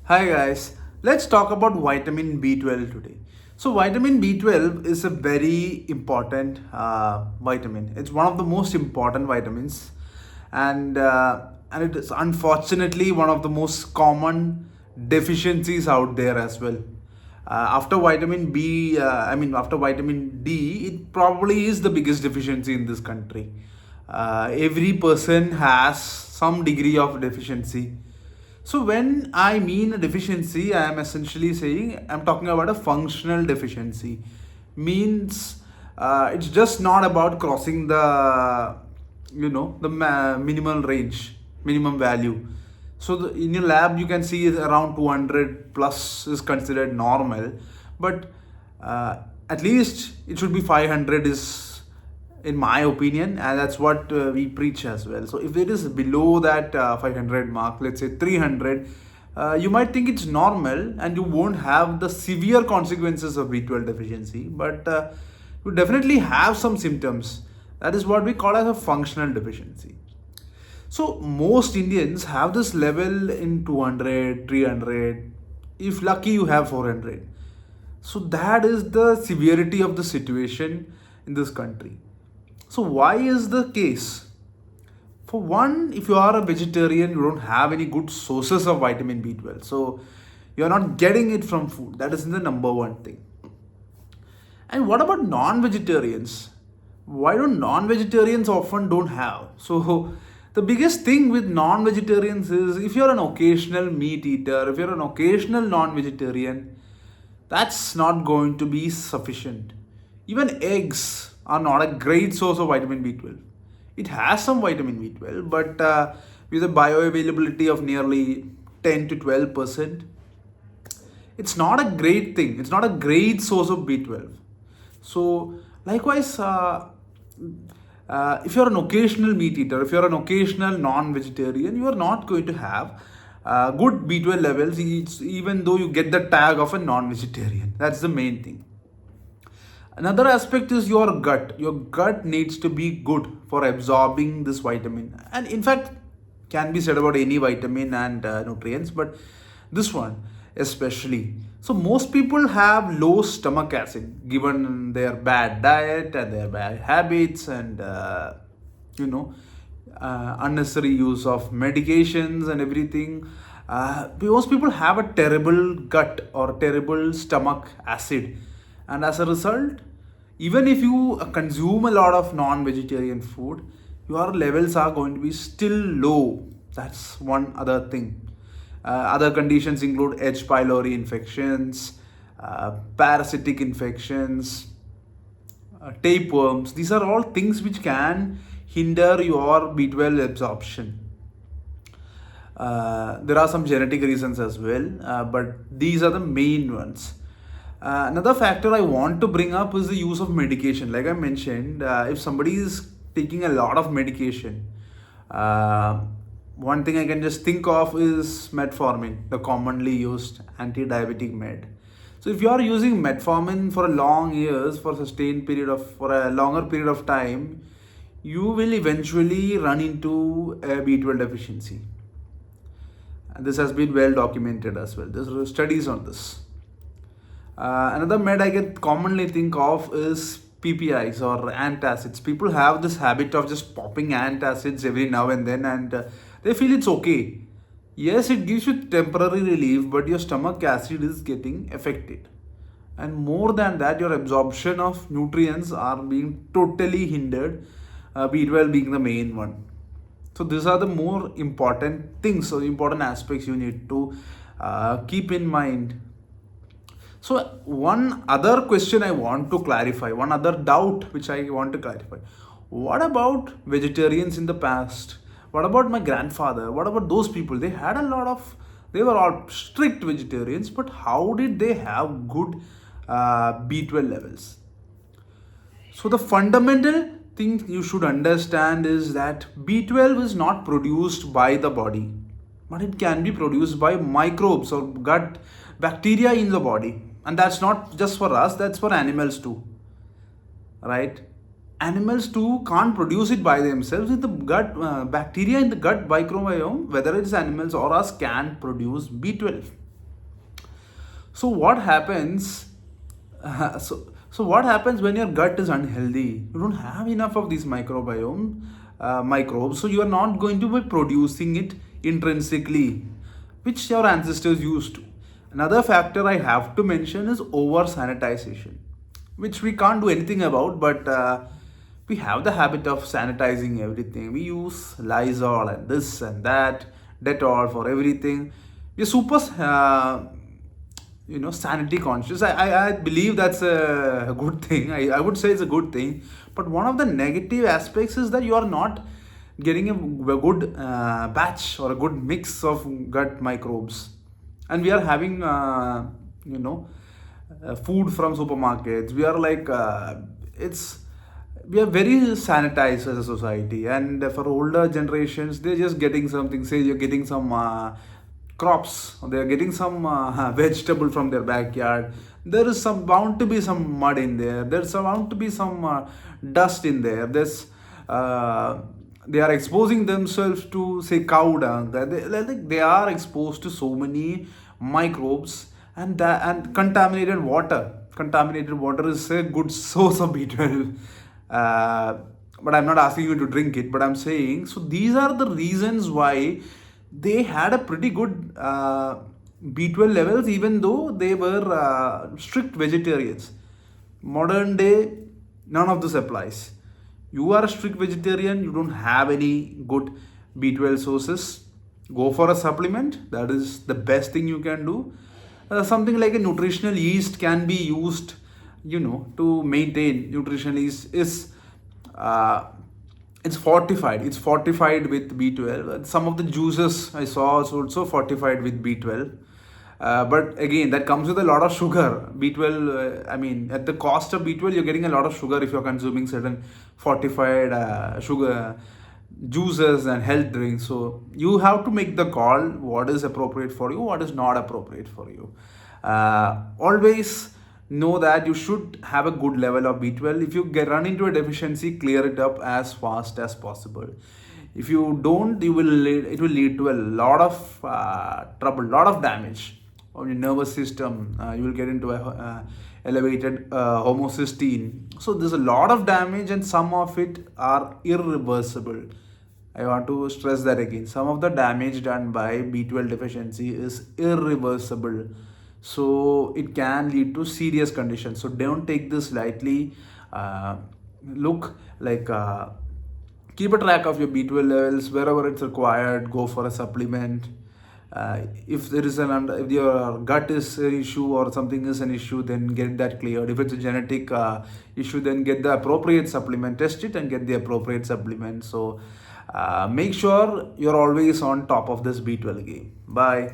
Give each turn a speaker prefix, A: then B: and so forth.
A: Hi guys, let's talk about vitamin B12 today. So vitamin B12 is a very important vitamin. It's one of the most important vitamins, and it is unfortunately one of the most common deficiencies out there as well. After vitamin after vitamin D, it probably is the biggest deficiency in this country. Every person has some degree of deficiency. So when I mean a deficiency, I am essentially saying I'm talking about a functional deficiency. Means it's just not about crossing the minimal range, minimum value. So in your lab you can see around 200 plus is considered normal, but at least it should be 500 is in my opinion, and that's what we preach as well. So if it is below that 500 mark, let's say 300, you might think it's normal and you won't have the severe consequences of B12 deficiency, but you definitely have some symptoms. That is what we call as a functional deficiency. So most Indians have this level in 200, 300. If lucky, you have 400. So that is the severity of the situation in this country. So why is the case? For one, if you are a vegetarian, you don't have any good sources of vitamin B12. So you're not getting it from food. That is the number one thing. And what about non-vegetarians? Why don't non-vegetarians often don't have? So the biggest thing with non-vegetarians is if you're an occasional meat eater, if you're an occasional non-vegetarian, that's not going to be sufficient. Even eggs are not a great source of vitamin B12. It has some vitamin B12, but with a bioavailability of nearly 10 to 12%, it's not a great thing. It's not a great source of B12. So, likewise, if you're an occasional meat eater, if you're an occasional non-vegetarian, you are not going to have good B12 levels, even though you get the tag of a non-vegetarian. That's the main thing. Another aspect is your gut. Your gut needs to be good for absorbing this vitamin, and in fact, can be said about any vitamin and nutrients, but this one especially. So most people have low stomach acid given their bad diet and their bad habits and you know unnecessary use of medications and everything. Most people have a terrible gut or terrible stomach acid, and as a result, even if you consume a lot of non-vegetarian food, your levels are going to be still low. That's one other thing. Other conditions include H. pylori infections, parasitic infections, tapeworms. These are all things which can hinder your B12 absorption. There are some genetic reasons as well, but these are the main ones. Another factor I want to bring up is the use of medication. Like I mentioned, if somebody is taking a lot of medication, one thing I can just think of is metformin, the commonly used anti-diabetic med. So if you are using metformin for a long years, for a longer period of time, you will eventually run into a B12 deficiency. And this has been well documented as well. There's studies on this. Another med I can commonly think of is PPIs or antacids. People have this habit of just popping antacids every now and then, and they feel it's okay. Yes, it gives you temporary relief, but your stomach acid is getting affected. And more than that, your absorption of nutrients are being totally hindered, B12 being the main one. So these are the more important things, so important aspects you need to keep in mind. So one other question I want to clarify, one other doubt which I want to clarify. What about vegetarians in the past? What about my grandfather? What about those people? They were all strict vegetarians, but how did they have good B12 levels? So the fundamental thing you should understand is that B12 is not produced by the body, but it can be produced by microbes or gut bacteria in the body. And that's not just for us, that's for animals too. Right? Animals too can't produce it by themselves. The gut bacteria in the gut microbiome, whether it's animals or us, can produce B12. So what happens? So what happens when your gut is unhealthy? You don't have enough of these microbes, so you are not going to be producing it intrinsically, which your ancestors used to. Another factor I have to mention is over sanitization, which we can't do anything about, but we have the habit of sanitizing everything. We use Lysol and this and that, Dettol for everything. We're super sanity conscious. I believe that's a good thing. I would say it's a good thing, but one of the negative aspects is that you are not getting a good batch or a good mix of gut microbes. And we are having food from supermarkets. We are like it's we are very sanitized as a society, and for older generations they're just getting something. Say you're getting some crops, they're getting some vegetable from their backyard. There is some bound to be some mud in there, there's bound to be some dust in there. There's they are exposing themselves to, say, cow dung. They are exposed to so many microbes, and contaminated water is a good source of B12. uh, but I'm not asking you to drink it, but I'm saying, so these are the reasons why they had a pretty good B12 levels, even though they were strict vegetarians. Modern day, none of this applies. You are a strict vegetarian, you don't have any good B12 sources, go for a supplement. That is the best thing you can do. Something like a nutritional yeast can be used, to maintain. Nutritional yeast is uh, it's fortified with B12. Some of the juices I saw is also fortified with B12. But again, that comes with a lot of sugar. B12, I mean, at the cost of B12, you're getting a lot of sugar if you're consuming certain fortified sugar juices and health drinks. So you have to make the call what is appropriate for you, what is not appropriate for you. Always know that you should have a good level of B12. If you run into a deficiency, clear it up as fast as possible. If you don't, it will lead to a lot of trouble, lot of damage on your nervous system. You will get into a elevated homocysteine. So there's a lot of damage, and some of it are irreversible. I want to stress that again. Some of the damage done by B12 deficiency is irreversible. So it can lead to serious conditions. So don't take this lightly. Look like keep a track of your B12 levels wherever it's required. Go for a supplement. If there is if your gut is an issue or something is an issue, then get that cleared. If it's a genetic issue, then get the appropriate supplement, test it and get the appropriate supplement. So make sure you're always on top of this B12 game. Bye.